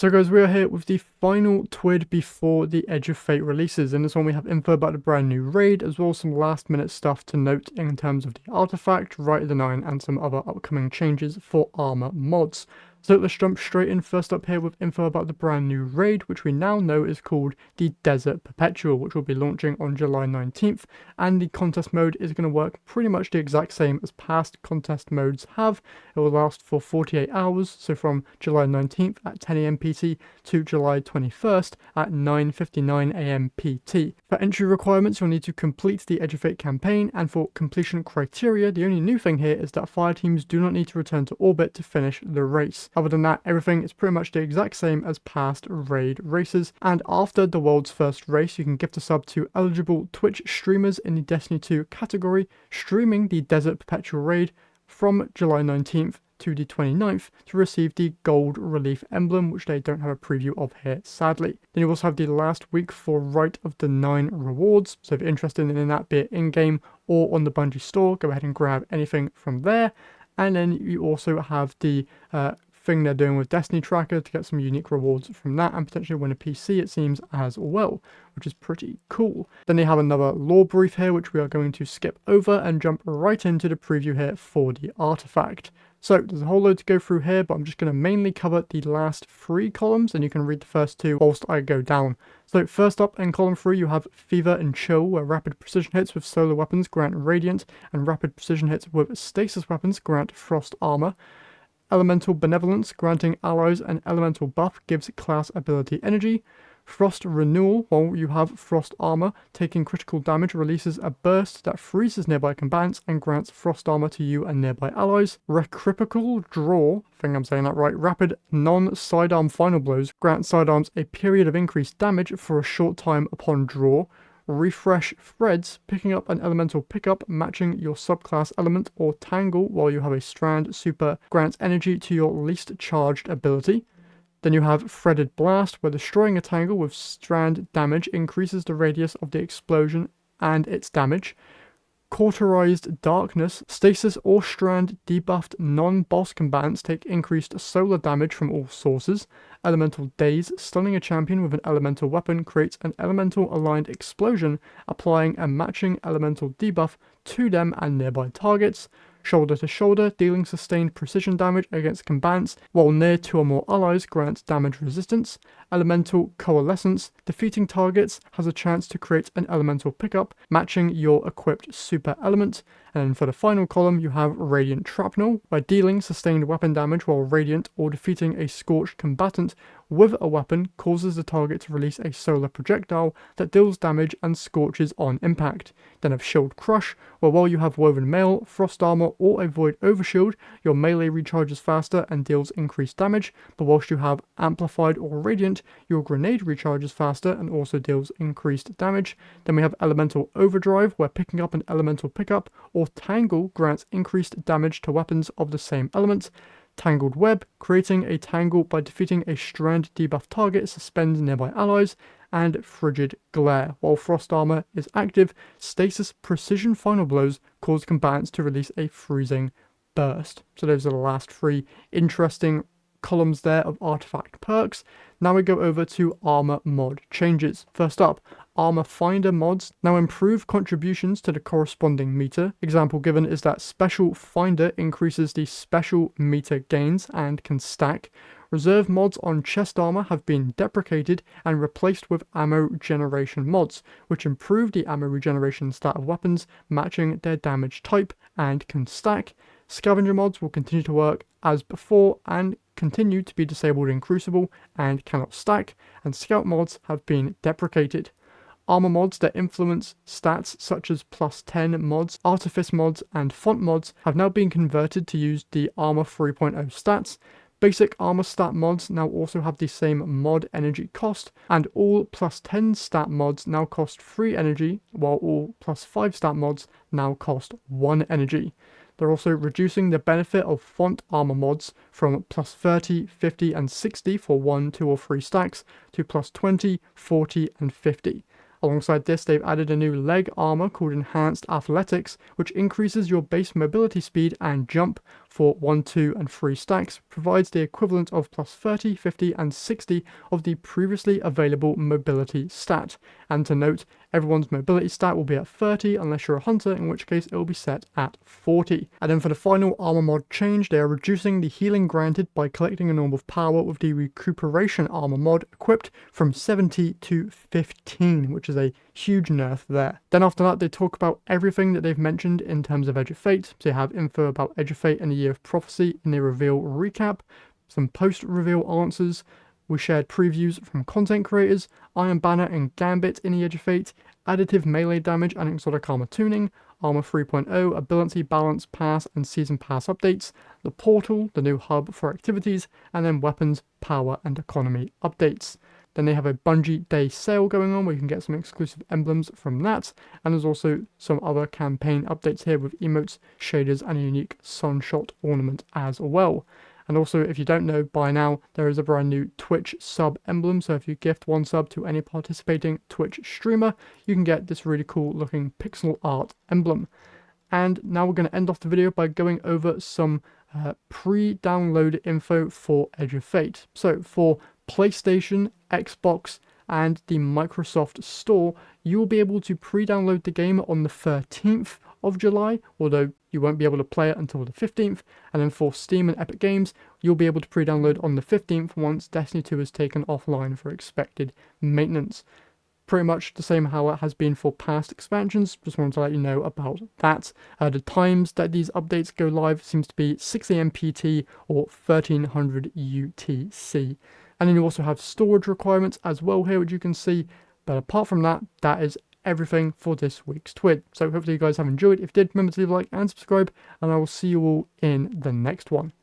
So guys, we are here with the final TWID before the Edge of Fate releases. In this one we have info about the brand new raid, as well as some last minute stuff to note in terms of the artifact, Right of the Nine, and some other upcoming changes for Armour mods. So let's jump straight in. First up here with info about the brand new raid, which we now know is called the Desert Perpetual, which will be launching on July 19th. And the contest mode is going to work pretty much the exact same as past contest modes have. It will last for 48 hours, so from July 19th at 10 AM PT to July 21st at 9:59 AM PT. For entry requirements, you'll need to complete the Edge of Fate campaign, and for completion criteria, the only new thing here is that fire teams do not need to return to orbit to finish the race. Other than that, everything is pretty much the exact same as past raid races, and after the world's first race, you can gift a sub to eligible Twitch streamers in the Destiny 2 category, streaming the Desert Perpetual raid from July 19th to the 29th to receive the gold relief emblem, which they don't have a preview of here, sadly. Then you also have the last week for Right of the Nine rewards, so if you're interested in that, be it in-game or on the Bungie store, go ahead and grab anything from there. And then you also have the thing they're doing with Destiny Tracker to get some unique rewards from that, and potentially win a PC, it seems, as well, which is pretty cool. Then they have another lore brief here, which we are going to skip over and jump right into the preview here for the artifact. So there's a whole load to go through here, but I'm just going to mainly cover the last 3 columns, and you can read the first 2 whilst I go down. So first up in column 3, you have Fever and Chill, where rapid precision hits with solar weapons grant Radiant, and rapid precision hits with stasis weapons grant Frost Armor. Elemental Benevolence, granting allies an elemental buff, gives class ability energy. Frost Renewal, while you have Frost Armor, taking critical damage releases a burst that freezes nearby combatants and grants Frost Armor to you and nearby allies. Reciprocal Draw, I think I'm saying that right, rapid non-sidearm final blows, grant sidearms a period of increased damage for a short time upon draw. Refresh Threads, picking up an elemental pickup matching your subclass element, or Tangle while you have a Strand super, grants energy to your least charged ability. Then you have Threaded Blast, where destroying a Tangle with Strand damage increases the radius of the explosion and its damage. Cauterized Darkness, stasis or strand debuffed non-boss combatants take increased solar damage from all sources. Elemental Daze, stunning a champion with an elemental weapon creates an elemental aligned explosion, applying a matching elemental debuff to them and nearby targets. Shoulder to Shoulder, dealing sustained precision damage against combatants while near 2 or more allies, grants damage resistance. Elemental Coalescence, defeating targets has a chance to create an elemental pickup matching your equipped super element. And then for the final column, you have Radiant Shrapnel, where dealing sustained weapon damage while radiant or defeating a scorched combatant with a weapon causes the target to release a solar projectile that deals damage and scorches on impact. Then have Shield Crush, where while you have Woven Mail, Frost Armor, or a Void Overshield, your melee recharges faster and deals increased damage, but whilst you have Amplified or Radiant, your grenade recharges faster and also deals increased damage. Then we have Elemental Overdrive, where picking up an elemental pickup or Tangle grants increased damage to weapons of the same element. Tangled Web, creating a tangle by defeating a strand debuff target suspends nearby allies. And Frigid Glare, while Frost Armor is active, stasis precision final blows cause combatants to release a freezing burst. So those are the last 3 interesting columns there of artifact perks. Now we go over to Armor mod changes. First up, Armor Finder mods now improve contributions to the corresponding meter. Example given is that Special Finder increases the special meter gains and can stack. Reserve mods on chest armor have been deprecated and replaced with ammo generation mods, which improve the ammo regeneration stat of weapons matching their damage type and can stack. Scavenger mods will continue to work as before and continue to be disabled in Crucible and cannot stack, and Scout mods have been deprecated. Armor mods that influence stats such as +10 mods, Artifice mods, and Font mods have now been converted to use the Armor 3.0 stats. Basic armor stat mods now also have the same mod energy cost, and all +10 stat mods now cost 3 energy, while all +5 stat mods now cost 1 energy. They're also reducing the benefit of font armor mods from +30, 50, and 60 for 1, 2, or 3 stacks to +20, 40, and 50. Alongside this, they've added a new leg armor called Enhanced Athletics, which increases your base mobility speed and jump for 1, 2, and 3 stacks provides the equivalent of plus 30, 50, and 60 of the previously available mobility stat. And to note, everyone's mobility stat will be at 30 unless you're a hunter, in which case it will be set at 40. And then for the final armor mod change, they are reducing the healing granted by collecting a norm of power with the recuperation armor mod equipped from 70 to 15, which is a huge nerf there. Then after that, they talk about everything that they've mentioned in terms of Edge of Fate. So they have info about Edge of Fate and the Year of Prophecy in the reveal recap, some post-reveal answers. We shared previews from content creators, Iron Banner and Gambit in the Edge of Fate, additive melee damage and exotic armor tuning, Armor 3.0, ability balance pass and season pass updates, the portal, the new hub for activities, and then weapons, power and economy updates. Then they have a Bungie Day sale going on where you can get some exclusive emblems from that, and there's also some other campaign updates here with emotes, shaders, and a unique sunshot ornament as well. And also, if you don't know by now, there is a brand new Twitch sub emblem, so if you gift 1 sub to any participating Twitch streamer, you can get this really cool looking pixel art emblem. And now we're going to end off the video by going over some pre-download info for Edge of Fate. So for PlayStation, Xbox, and the Microsoft Store, you will be able to pre-download the game on the 13th of July, although you won't be able to play it until the 15th. And then for Steam and Epic Games, you'll be able to pre-download on the 15th once Destiny 2 is taken offline for expected maintenance. Pretty much the same how it has been for past expansions. Just wanted to let you know about that. The times that these updates go live seems to be 6 AM PT or 1300 UTC. And then you also have storage requirements as well here, which you can see. But apart from that, that is everything for this week's TWID. So hopefully you guys have enjoyed. If you did, remember to leave a like and subscribe, and I will see you all in the next one.